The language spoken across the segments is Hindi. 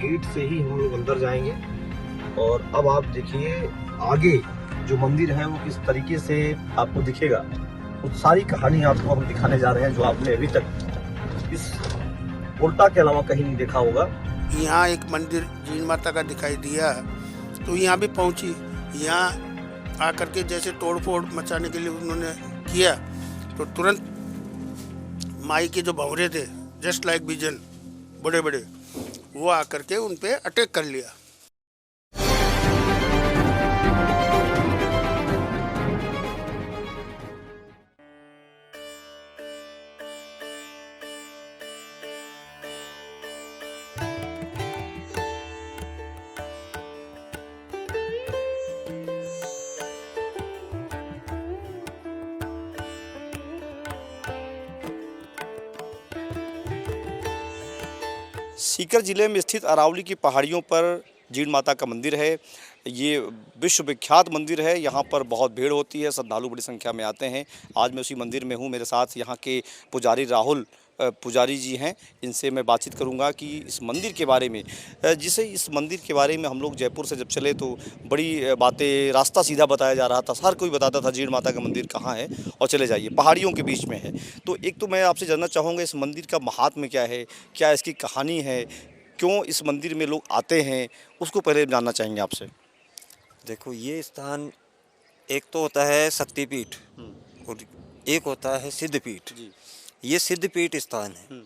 गेट से ही हम लोग अंदर जाएंगे। और अब आप देखिए आगे जो मंदिर है वो किस तरीके से आपको दिखेगा। वो सारी कहानी आपको हम दिखाने जा रहे हैं जो आपने अभी तक इस उल्टा के अलावा कहीं नहीं देखा होगा। यहाँ एक मंदिर जीण माता का दिखाई दिया तो यहाँ भी पहुँची। यहाँ आकर के जैसे तोड़ फोड़ मचाने के लिए उन्होंने किया तो तुरंत माई के जो भंवरे थे जस्ट लाइक विजन बड़े बड़े, वो आकर के उन पे अटैक कर लिया। सीकर जिले में स्थित अरावली की पहाड़ियों पर जीण माता का मंदिर है। ये विश्व विख्यात मंदिर है। यहाँ पर बहुत भीड़ होती है, श्रद्धालु बड़ी संख्या में आते हैं। आज मैं उसी मंदिर में हूँ। मेरे साथ यहाँ के पुजारी राहुल पुजारी जी हैं। इनसे मैं बातचीत करूँगा कि इस मंदिर के बारे में, इस मंदिर के बारे में हम लोग जयपुर से जब चले तो बड़ी बातें, रास्ता सीधा बताया जा रहा था। हर कोई बताता था जीण माता का मंदिर कहाँ है और चले जाइए, पहाड़ियों के बीच में है। तो एक तो मैं आपसे जानना चाहूँगा इस मंदिर का महात्म्य क्या है, क्या इसकी कहानी है, क्यों इस मंदिर में लोग आते हैं, उसको पहले जानना चाहेंगे आपसे। देखो, ये स्थान एक तो होता है शक्तिपीठ और एक होता है सिद्धपीठ। ये सिद्धपीठ स्थान है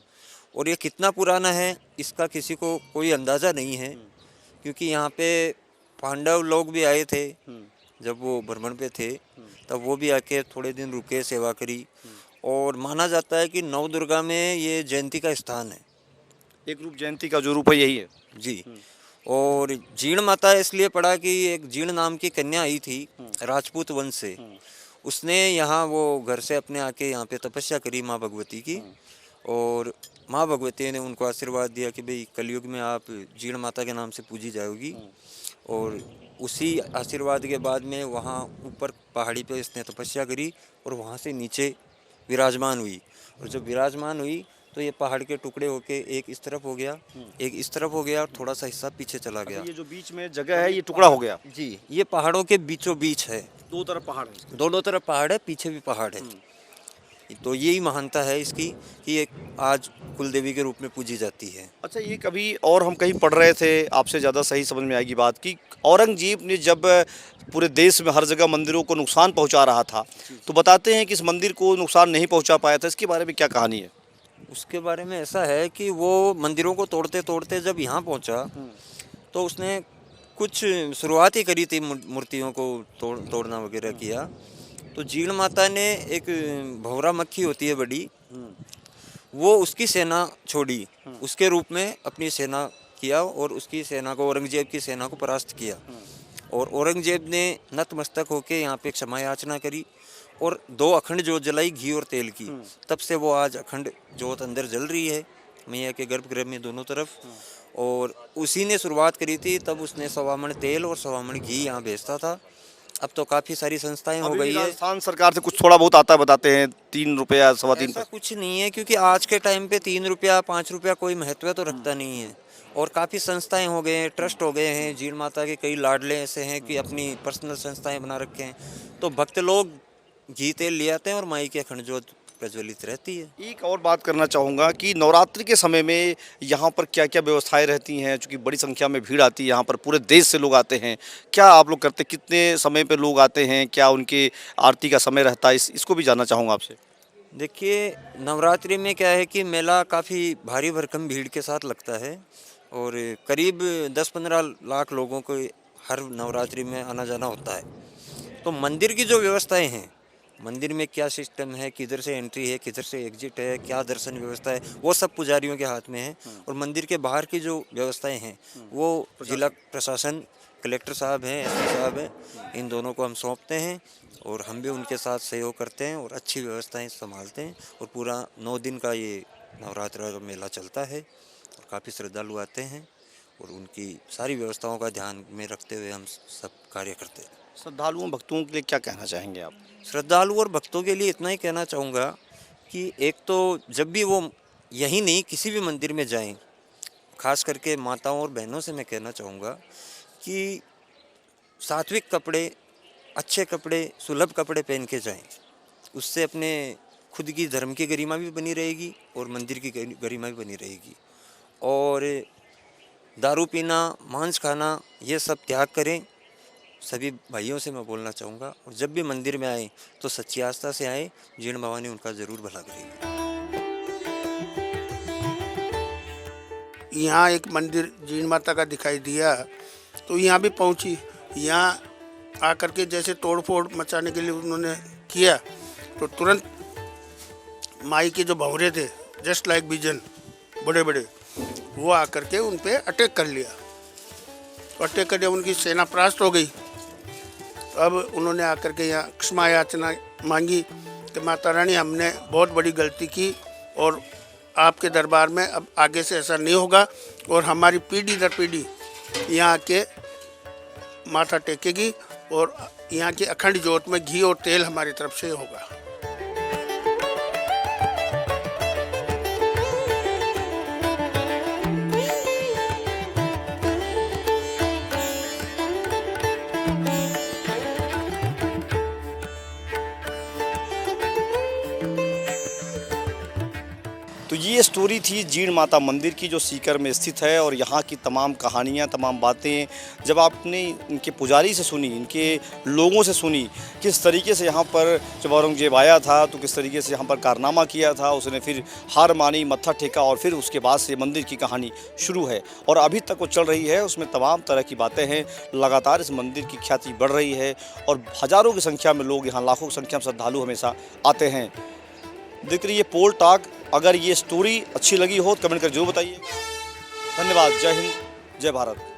और ये कितना पुराना है इसका किसी को कोई अंदाज़ा नहीं है, क्योंकि यहाँ पे पांडव लोग भी आए थे जब वो भ्रमण पे थे, तब वो भी आके थोड़े दिन रुके, सेवा करी। और माना जाता है कि नवदुर्गा में ये जयंती का स्थान है। एक रूप जयंती का जो रूप है यही है जी। और जीण माता इसलिए पड़ा कि एक जीण नाम की कन्या आई थी राजपूत वंश से। उसने यहाँ वो घर से अपने आके यहाँ पे तपस्या करी माँ भगवती की, और माँ भगवती ने उनको आशीर्वाद दिया कि भाई कलयुग में आप जीण माता के नाम से पूजी जाओगी। और उसी आशीर्वाद के बाद में वहाँ ऊपर पहाड़ी पे इसने तपस्या करी और वहाँ से नीचे विराजमान हुई। और जब विराजमान हुई तो ये पहाड़ के टुकड़े होके एक इस तरफ हो गया, एक इस तरफ हो गया और थोड़ा सा हिस्सा पीछे चला गया। ये जो बीच में जगह है ये टुकड़ा हो गया। जी, ये पहाड़ों के बीचों बीच है। दो तरफ पहाड़ है। दोनों तरफ पहाड़ है, पीछे भी पहाड़ है। तो यही महानता है इसकी कि ये आज कुलदेवी के रूप में पूजी जाती है। अच्छा, ये कभी और हम कहीं पढ़ रहे थे, आपसे ज़्यादा सही समझ में आएगी बात, कि औरंगजेब ने जब पूरे देश में हर जगह मंदिरों को नुकसान पहुंचा रहा था तो बताते हैं कि इस मंदिर को नुकसान नहीं पहुंचा पाया था। इसके बारे में क्या कहानी है? उसके बारे में ऐसा है कि वो मंदिरों को तोड़ते तोड़ते जब यहाँ पहुँचा तो उसने कुछ शुरुआत ही करी थी, मूर्तियों को तोड़ना वगैरह किया। तो जीण माता ने एक भंवरा मक्खी होती है बड़ी, वो उसकी सेना छोड़ी, उसके रूप में अपनी सेना किया और उसकी सेना को, औरंगजेब की सेना को परास्त किया। और औरंगजेब ने नतमस्तक होके यहाँ पे क्षमा याचना करी और 2 अखंड जोत जलाई, घी और तेल की। तब से वो आज अखंड जोत अंदर जल रही है मैया के गर्भगृह में दोनों तरफ। और उसी ने शुरुआत करी थी, तब उसने 1.25 मण तेल और 1.25 मण घी यहाँ बेचता था। अब तो काफ़ी सारी संस्थाएं हो गई है। राजस्थान सरकार से कुछ थोड़ा बहुत आता है, बताते हैं 3 रुपया 3.25 ऐसा कुछ नहीं है, क्योंकि आज के टाइम पे 3 रुपया 5 रुपया कोई महत्व तो रखता नहीं है। और काफ़ी संस्थाएं हो गए हैं, ट्रस्ट हो गए हैं। जीण माता के कई लाडले ऐसे हैं कि अपनी पर्सनल संस्थाएं बना रखे हैं। तो भक्त लोग घी तेल ले आते हैं और माई की अखंड ज्योत प्रज्वलित रहती है। एक और बात करना चाहूँगा कि नवरात्रि के समय में यहाँ पर क्या क्या व्यवस्थाएं रहती हैं, चूँकि बड़ी संख्या में भीड़ आती है, यहाँ पर पूरे देश से लोग आते हैं। क्या आप लोग करते, कितने समय पे लोग आते हैं, क्या उनके आरती का समय रहता है, इसको भी जानना चाहूँगा आपसे। देखिए, नवरात्रि में क्या है कि मेला काफ़ी भारी भरकम भीड़ के साथ लगता है और करीब 10-15 लाख लोगों को हर नवरात्रि में आना जाना होता है। तो मंदिर की जो व्यवस्थाएं हैं, मंदिर में क्या सिस्टम है, किधर से एंट्री है, किधर से एग्जिट है, क्या दर्शन व्यवस्था है, वो सब पुजारियों के हाथ में है। और मंदिर के बाहर की जो व्यवस्थाएं हैं वो जिला प्रशासन, कलेक्टर साहब हैं, एसपी साहब हैं, इन दोनों को हम सौंपते हैं और हम भी उनके साथ सहयोग करते हैं और अच्छी व्यवस्थाएं संभालते हैं। और पूरा 9 दिन का ये नवरात्र मेला चलता है और काफ़ी श्रद्धालु आते हैं और उनकी सारी व्यवस्थाओं का ध्यान में रखते हुए हम सब कार्य करते हैं। श्रद्धालुओं भक्तों के लिए क्या कहना चाहेंगे आप? श्रद्धालु और भक्तों के लिए इतना ही कहना चाहूँगा कि एक तो जब भी वो यहीं नहीं किसी भी मंदिर में जाएं, खास करके माताओं और बहनों से मैं कहना चाहूँगा कि सात्विक कपड़े, अच्छे कपड़े, सुलभ कपड़े पहन के जाएं। उससे अपने खुद की धर्म की गरिमा भी बनी रहेगी और मंदिर की गरिमा भी बनी रहेगी। और दारू पीना, मांस खाना, ये सब त्याग करें। सभी भाइयों से मैं बोलना चाहूँगा, और जब भी मंदिर में आए तो सच्ची आस्था से आए। जीण भवानी उनका ज़रूर भला करेगी। यहाँ एक मंदिर जीण माता का दिखाई दिया तो यहाँ भी पहुँची। यहाँ आकर के जैसे तोड़ फोड़ मचाने के लिए उन्होंने किया तो तुरंत माई के जो भंवरे थे, जस्ट लाइक विजन, बड़े बड़े, वो आकर के उन पे अटैक कर लिया। अटैक करके उनकी सेना परास्त हो गई। अब उन्होंने आकर के यहाँ क्षमा याचना मांगी कि माता रानी, हमने बहुत बड़ी गलती की और आपके दरबार में अब आगे से ऐसा नहीं होगा और हमारी पीढ़ी दर पीढ़ी यहाँ के माथा टेकेगी और यहाँ की अखंड ज्योत में घी और तेल हमारी तरफ से होगा। तो ये स्टोरी थी जीण माता मंदिर की, जो सीकर में स्थित है। और यहाँ की तमाम कहानियाँ, तमाम बातें जब आपने इनके पुजारी से सुनी, इनके लोगों से सुनी, किस तरीके से यहाँ पर जब औरंगजेब आया था तो किस तरीके से यहाँ पर कारनामा किया था, उसने फिर हार मानी, मत्था टेका और फिर उसके बाद से मंदिर की कहानी शुरू है और अभी तक वो चल रही है। उसमें तमाम तरह की बातें हैं। लगातार इस मंदिर की ख्याति बढ़ रही है और हज़ारों की संख्या में लोग यहाँ, लाखों की संख्या में श्रद्धालु हमेशा आते हैं। देख रही है पोल टॉक। अगर ये स्टोरी अच्छी लगी हो तो कमेंट कर जरूर बताइए। धन्यवाद। जय हिंद, जय भारत।